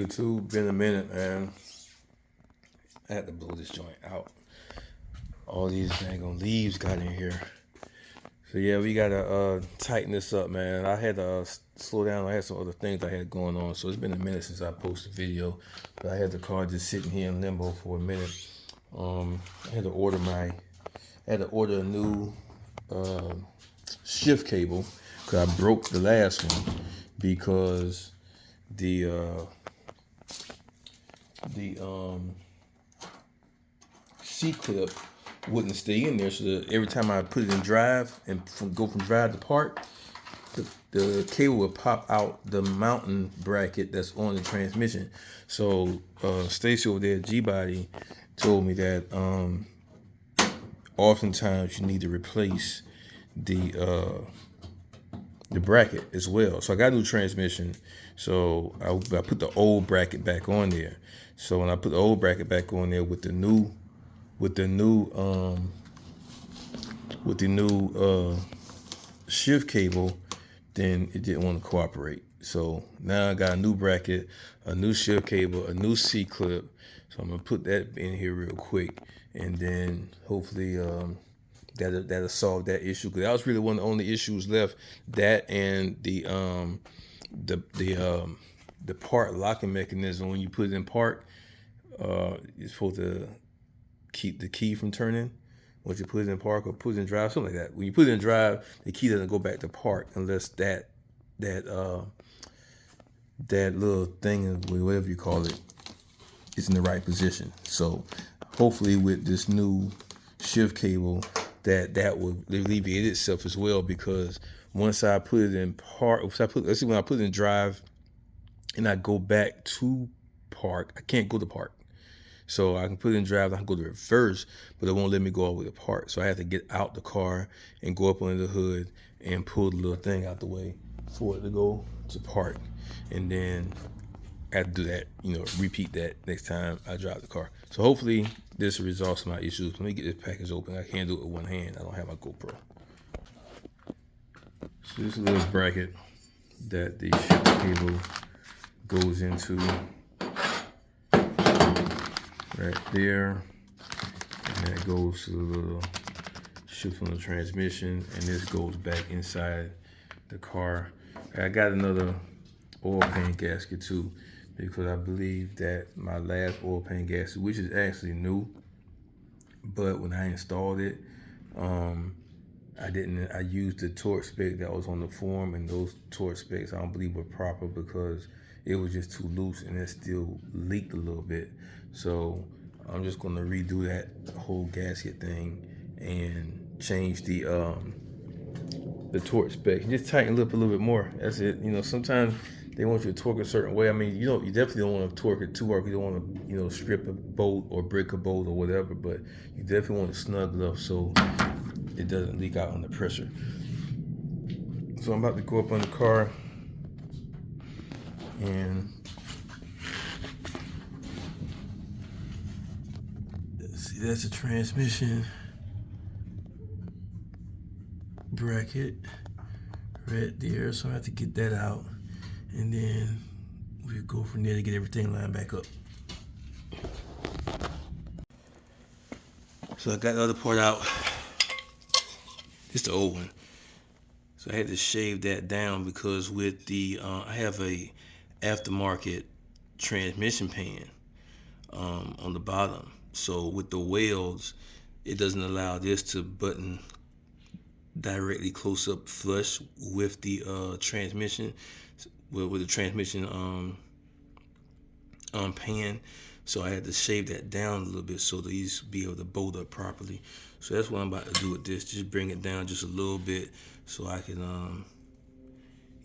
YouTube? Been a minute, man. I had to blow this joint out. All these dang leaves got in here. So yeah, we gotta tighten this up, man. I had to slow down. I had some other things I had going on, so it's been a minute since I posted a video. But I had the car just sitting here in limbo for a minute. I had to order a new shift cable because I broke the last one because the C-clip wouldn't stay in there. So that every time I put it in drive and go from drive to park, the cable would pop out the mounting bracket that's on the transmission. So Stacy over there at G-Body told me that oftentimes you need to replace the bracket as well. So I got a new transmission. So I put the old bracket back on there. So when I put the old bracket back on there with the new shift cable, then it didn't want to cooperate. So now I got a new bracket, a new shift cable, a new C-clip. So I'm gonna put that in here real quick, and then hopefully that'll solve that issue. Because that was really one of the only issues left. That and the part locking mechanism. When you put it in park, it's supposed to keep the key from turning. Once you put it in park or put it in drive, something like that. When you put it in drive, the key doesn't go back to park unless that little thing, whatever you call it, is in the right position. So hopefully with this new shift cable, that will alleviate itself as well. Because once I put it in park, let's see, when I put it in drive and I go back to park, I can't go to park. So I can put it in drive, I can go to reverse, but it won't let me go all the way to park. So I have to get out the car and go up under the hood and pull the little thing out the way for it to go to park. And then I have to do that, repeat that next time I drive the car. So hopefully this resolves some of my issues. Let me get this package open. I can't do it with one hand. I don't have my GoPro. So this is a little bracket that the shift cable goes into. Right there, and that goes to the little shift on the transmission, and this goes back inside the car. I got another oil pan gasket too, because I believe that my last oil pan gasket, which is actually new, but when I installed it, I used the torque spec that was on the form, and those torque specs I don't believe were proper because it was just too loose and it still leaked a little bit. So I'm just gonna redo that whole gasket thing and change the torque spec. Just tighten it up a little bit more. That's it. Sometimes they want you to torque a certain way. I mean, you definitely don't want to torque it too hard. You don't want to, strip a bolt or break a bolt or whatever. But you definitely want to snug it up so it doesn't leak out under pressure. So I'm about to go up on the car and see, that's a transmission bracket right there. So I have to get that out, and then we'll go from there to get everything lined back up. So I got the other part out. It's the old one. So I had to shave that down because with the I have a aftermarket transmission pan on the bottom. So with the wales, it doesn't allow this to button directly close up flush with the transmission, with the transmission pan. So I had to shave that down a little bit so these be able to bolt up properly. So that's what I'm about to do with this. Just bring it down just a little bit so I can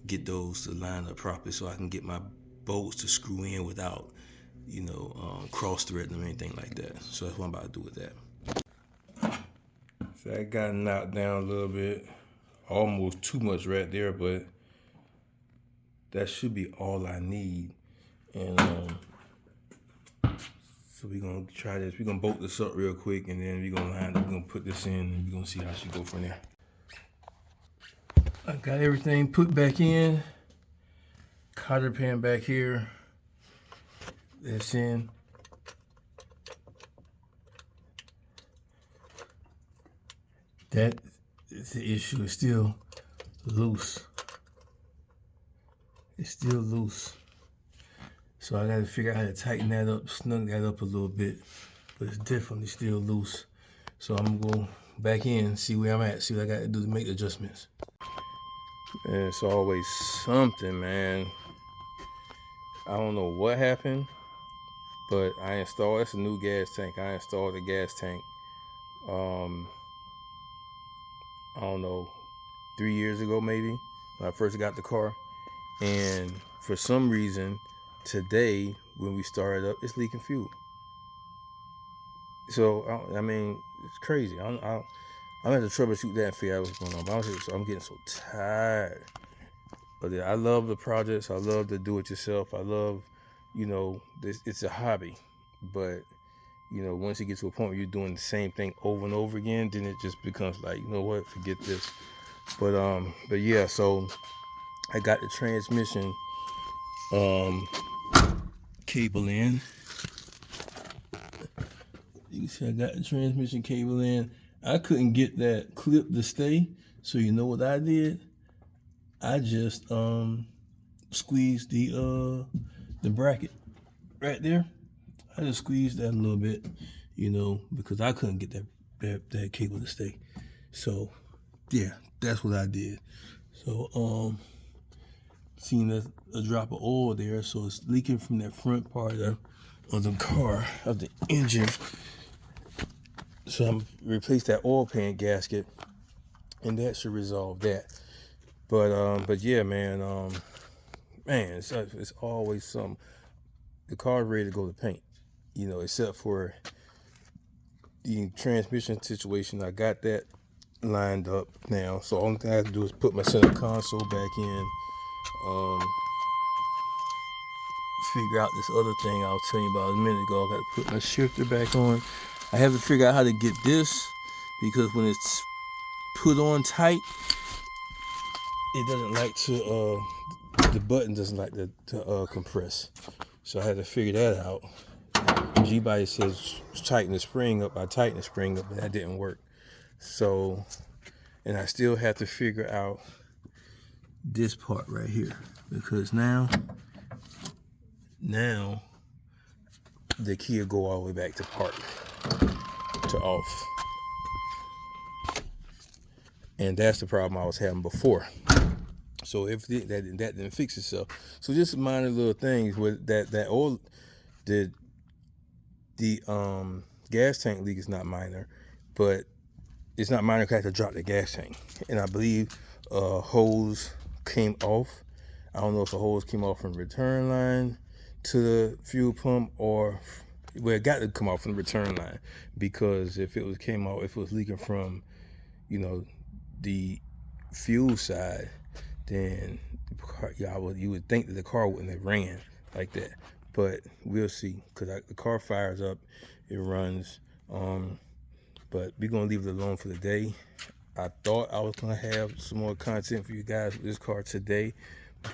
get those to line up properly, so I can get my bolts to screw in without, cross threading them or anything like that. So that's what I'm about to do with that. So I got knocked down a little bit, almost too much right there, but that should be all I need. And so we're gonna try this. We're gonna bolt this up real quick, and then we're gonna put this in, and we're gonna see how she go from there. I got everything put back in. Cotter pan back here. that's in. That is the issue. It's still loose. It's still loose. So I gotta figure out how to tighten that up, snug that up a little bit. But it's definitely still loose. So I'm gonna go back in, see where I'm at, see what I gotta do to make the adjustments. Man, it's always something, man. I don't know what happened, but I installed, that's a new gas tank. I installed a gas tank, I don't know, 3 years ago maybe, when I first got the car. And for some reason, today, when we started up, it's leaking fuel. So, I mean, it's crazy. I'm gonna have to troubleshoot that and figure out what's going on. But I'm getting so tired. But yeah, I love the projects. I love to do it yourself. I love, it's a hobby. But, once you get to a point where you're doing the same thing over and over again, then it just becomes like, you know what, forget this. But yeah, so I got the transmission cable in. You can see I got the transmission cable in. I couldn't get that clip to stay, so you know what I did? I just squeezed the bracket right there. I just squeezed that a little bit, because I couldn't get that cable to stay. So yeah, that's what I did. So seeing there's a drop of oil there, so it's leaking from that front part of the car, of the engine. So I'm replace that oil pan gasket, and that should resolve that. But yeah, man, it's always something. The car's ready to go to paint, except for the transmission situation. I got that lined up now. So all I have to do is put my center console back in. Figure out this other thing I was telling you about a minute ago. I got to put my shifter back on. I have to figure out how to get this, because when it's put on tight, it doesn't like to, the button doesn't like to compress. So I had to figure that out. G-Body says tighten the spring up. I tightened the spring up, but that didn't work. So, and I still have to figure out this part right here, because now the key will go all the way back to park, to off. And that's the problem I was having before. So if that didn't fix itself. So just minor little things with that oil, the gas tank leak is not minor, but it's not minor because I had to drop the gas tank. And I believe a hose came off. I don't know if a hose came off from the return line to the fuel pump, or it got to come off from the return line, because if it was leaking from, the fuel side, then you would think that the car wouldn't have ran like that. But we'll see, because the car fires up, it runs. But we're gonna leave it alone for the day. I thought I was gonna have some more content for you guys with this car today,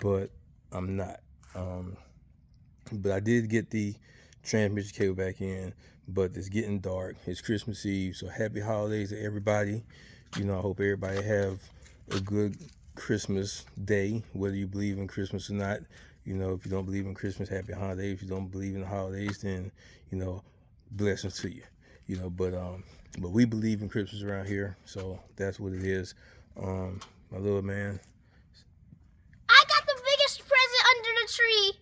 but I'm not. But I did get the transmission cable back in, but it's getting dark. It's Christmas Eve, so happy holidays to everybody. I hope everybody have a good Christmas day, whether you believe in Christmas or not. If you don't believe in Christmas, happy holidays. If you don't believe in the holidays, then, blessings to you. But we believe in Christmas around here, so that's what it is. My little man. I got the biggest present under the tree.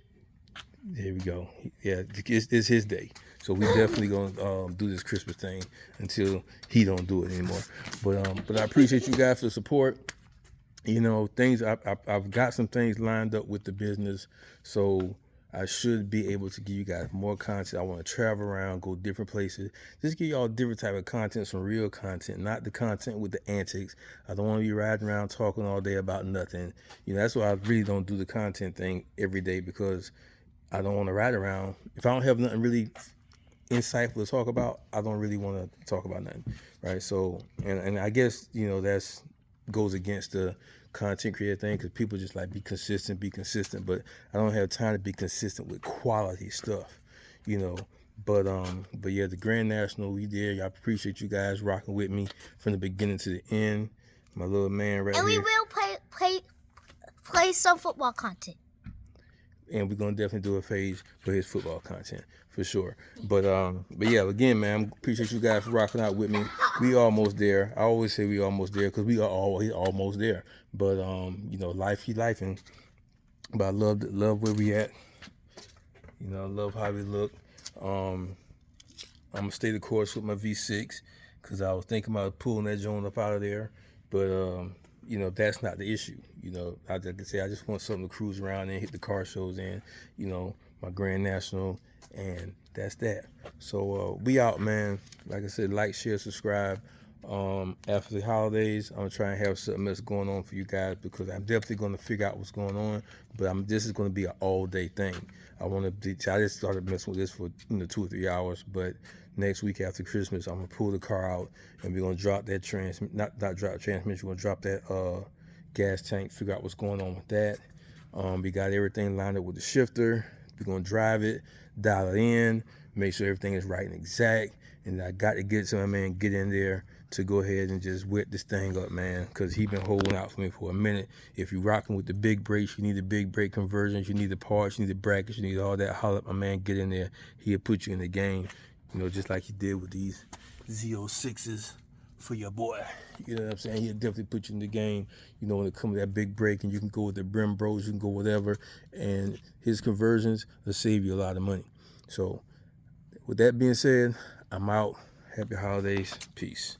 There we go. Yeah, it's his day. So we definitely gonna do this Christmas thing until he don't do it anymore. But I appreciate you guys for the support. Things I've got some things lined up with the business, so I should be able to give you guys more content. I want to travel around, go different places, just give y'all different type of content, some real content, not the content with the antics. I don't want to be riding around talking all day about nothing. That's why I really don't do the content thing every day, because I don't want to ride around. If I don't have nothing really insightful to talk about, I don't really want to talk about nothing, right? So, and I guess, that's goes against the content creator thing, because people just like be consistent, but I don't have time to be consistent with quality stuff. you know. But yeah, the Grand National, we did. I appreciate you guys rocking with me from the beginning to the end. My little man right And we here. will play some football content. And we're gonna definitely do a page for his football content for sure. But yeah, again, man, I appreciate you guys for rocking out with me. We almost there. I always say we almost there because we are always almost there. But you know, life and but I love where we at. You know, I love how we look. I'm gonna stay the course with my V6 because I was thinking about pulling that joint up out of there, but you know, that's not the issue. You know, like I say, I just want something to cruise around and hit the car shows in. You know, my Grand National, and that's that. So we out, man. Like I said, like, share, subscribe. After the holidays, I'm gonna try and have something else going on for you guys because I'm definitely gonna figure out what's going on. But this is gonna be an all day thing. I just started messing with this for 2 or 3 hours, but next week after Christmas, I'm gonna pull the car out and we're gonna drop that not drop transmission. We're gonna drop that gas tank. Figure out what's going on with that. We got everything lined up with the shifter. We're gonna drive it, dial it in, make sure everything is right and exact. And I got to get to my man, get in there to go ahead and just whip this thing up, man, because he been holding out for me for a minute. If you're rocking with the big brakes, you need the big brake conversions, you need the parts, you need the brackets, you need all that. Holler at my man, get in there. He'll put you in the game, you know, just like he did with these Z06s for your boy. You know what I'm saying? He'll definitely put you in the game, you know, when it comes to that big break, and you can go with the Brim Bros, you can go whatever, and his conversions will save you a lot of money. So with that being said, I'm out. Happy holidays. Peace.